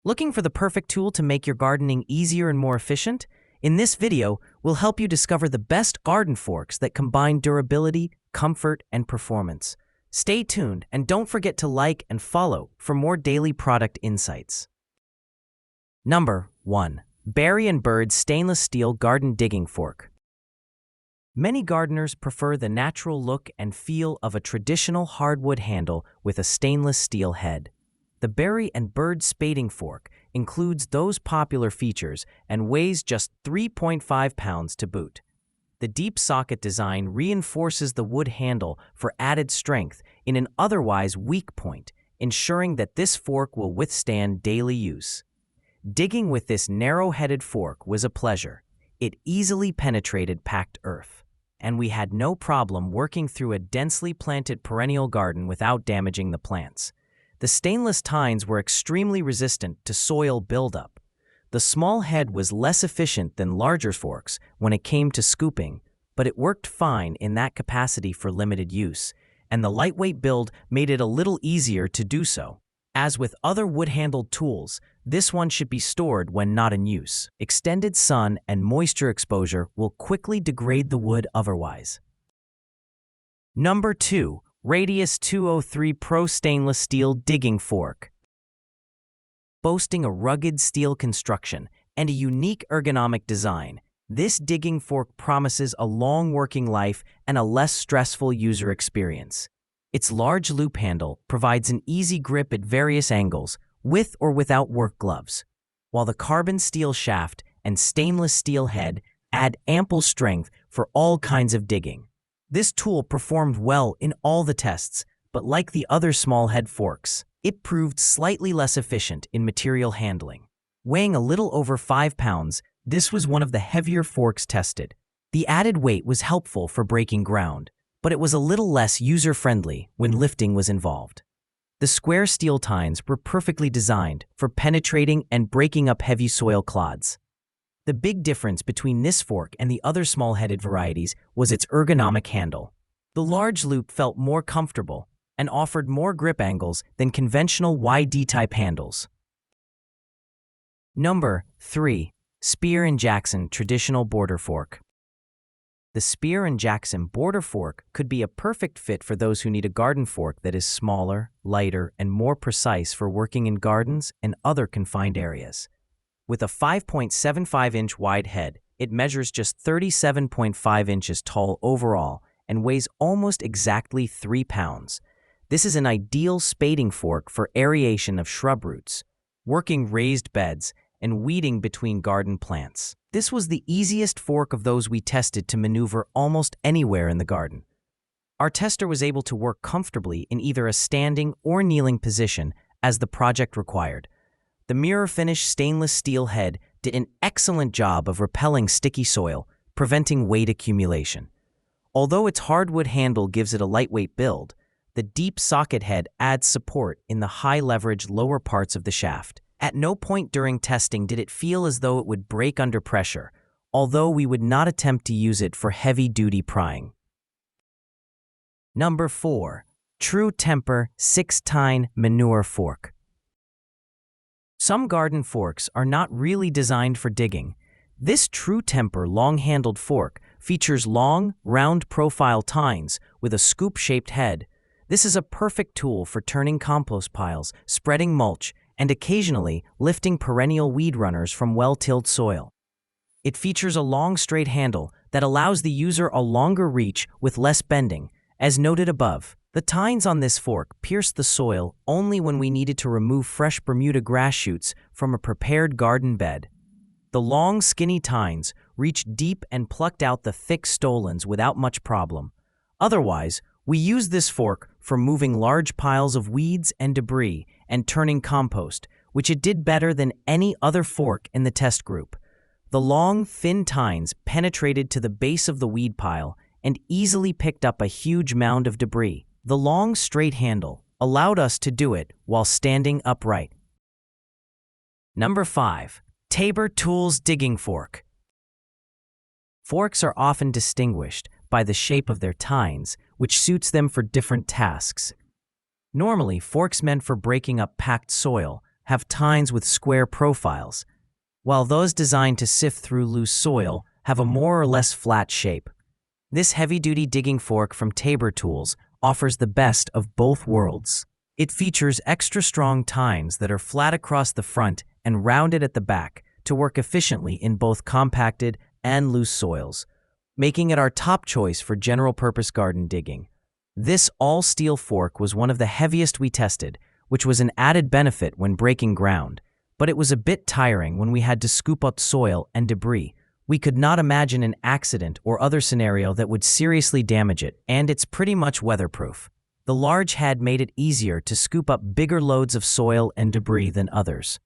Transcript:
Looking for the perfect tool to make your gardening easier and more efficient? In this video, we'll help you discover the best garden forks that combine durability, comfort, and performance. Stay tuned and don't forget to like and follow for more daily product insights. Number 1. Berry & Bird Stainless Steel Garden Digging Fork. Many gardeners prefer the natural look and feel of a traditional hardwood handle with a stainless steel head. The Berry & Bird spading fork includes those popular features and weighs just 3.5 pounds to boot. The deep socket design reinforces the wood handle for added strength in an otherwise weak point, ensuring that this fork will withstand daily use. Digging with this narrow-headed fork was a pleasure. It easily penetrated packed earth, and we had no problem working through a densely planted perennial garden without damaging the plants. The stainless tines were extremely resistant to soil buildup. The small head was less efficient than larger forks when it came to scooping, but it worked fine in that capacity for limited use, and the lightweight build made it a little easier to do so. As with other wood-handled tools, this one should be stored when not in use. Extended sun and moisture exposure will quickly degrade the wood otherwise. Number 2. Radius 203 Pro Stainless Steel Digging Fork. Boasting a rugged steel construction and a unique ergonomic design, this digging fork promises a long working life and a less stressful user experience. Its large loop handle provides an easy grip at various angles, with or without work gloves, while the carbon steel shaft and stainless steel head add ample strength for all kinds of digging. This tool performed well in all the tests, but like the other small head forks, it proved slightly less efficient in material handling. Weighing a little over 5 pounds, this was one of the heavier forks tested. The added weight was helpful for breaking ground, but it was a little less user-friendly when lifting was involved. The square steel tines were perfectly designed for penetrating and breaking up heavy soil clods. The big difference between this fork and the other small-headed varieties was its ergonomic handle. The large loop felt more comfortable and offered more grip angles than conventional YD-type handles. Number 3. Spear & Jackson Traditional Border Fork. The Spear & Jackson border fork could be a perfect fit for those who need a garden fork that is smaller, lighter, and more precise for working in gardens and other confined areas. With a 5.75-inch wide head, it measures just 37.5 inches tall overall and weighs almost exactly 3 pounds. This is an ideal spading fork for aeration of shrub roots, working raised beds, and weeding between garden plants. This was the easiest fork of those we tested to maneuver almost anywhere in the garden. Our tester was able to work comfortably in either a standing or kneeling position as the project required. The mirror-finished stainless steel head did an excellent job of repelling sticky soil, preventing weight accumulation. Although its hardwood handle gives it a lightweight build, the deep socket head adds support in the high-leverage lower parts of the shaft. At no point during testing did it feel as though it would break under pressure, although we would not attempt to use it for heavy-duty prying. Number 4. True Temper 6-Tine Manure Fork. Some garden forks are not really designed for digging. This True Temper long-handled fork features long, round-profile tines with a scoop-shaped head. This is a perfect tool for turning compost piles, spreading mulch, and occasionally lifting perennial weed runners from well-tilled soil. It features a long, straight handle that allows the user a longer reach with less bending, as noted above. The tines on this fork pierced the soil only when we needed to remove fresh Bermuda grass shoots from a prepared garden bed. The long, skinny tines reached deep and plucked out the thick stolons without much problem. Otherwise, we used this fork for moving large piles of weeds and debris and turning compost, which it did better than any other fork in the test group. The long, thin tines penetrated to the base of the weed pile and easily picked up a huge mound of debris. The long, straight handle allowed us to do it while standing upright. Number 5. Tabor Tools Digging Fork. Forks are often distinguished by the shape of their tines, which suits them for different tasks. Normally, forks meant for breaking up packed soil have tines with square profiles, while those designed to sift through loose soil have a more or less flat shape. This heavy-duty digging fork from Tabor Tools offers the best of both worlds. It features extra strong tines that are flat across the front and rounded at the back to work efficiently in both compacted and loose soils, making it our top choice for general-purpose garden digging. This all-steel fork was one of the heaviest we tested, which was an added benefit when breaking ground, but it was a bit tiring when we had to scoop up soil and debris. We could not imagine an accident or other scenario that would seriously damage it, and it's pretty much weatherproof. The large head made it easier to scoop up bigger loads of soil and debris than others.